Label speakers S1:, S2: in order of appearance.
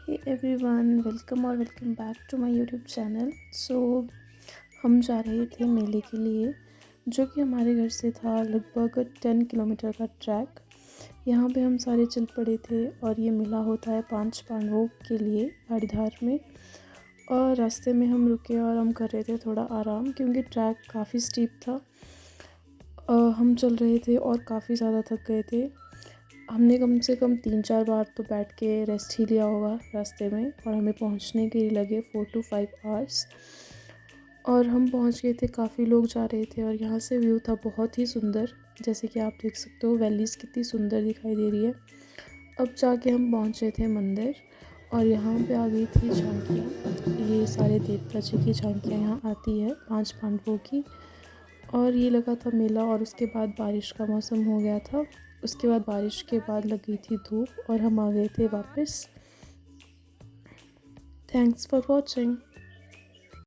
S1: Hey everyone, welcome back to my YouTube channel. हम जा रहे थे मेले के लिए, जो कि हमारे घर से था लगभग 10 किलोमीटर का ट्रैक। यहाँ पे हम सारे चल पड़े थे और ये मेला होता है 5 पांडवों के लिए गाड़ीधार में। और रास्ते में हम रुके और हम कर रहे थे थोड़ा आराम, क्योंकि ट्रैक काफ़ी स्टीप था। हम चल रहे थे और काफ़ी ज़्यादा थक गए थे। हमने कम से कम 3-4 बार तो बैठ के रेस्ट ही लिया होगा रास्ते में, और हमें पहुंचने के लिए लगे 4 to 5 आवर्स। और हम पहुंच गए थे, काफ़ी लोग जा रहे थे और यहाँ से व्यू था बहुत ही सुंदर। जैसे कि आप देख सकते हो वैलीज़ कितनी सुंदर दिखाई दे रही है। अब जाके हम पहुंचे थे मंदिर, और यहाँ पे आ गई थी झांकियाँ। ये सारे देवता जी की झांकियाँ यहाँ आती है 5 पांडवों की। और ये लगा था मेला, और उसके बाद बारिश का मौसम हो गया था। उसके बाद बारिश के बाद लग गई थी धूप और हम आ गए थे वापस। Thanks for watching.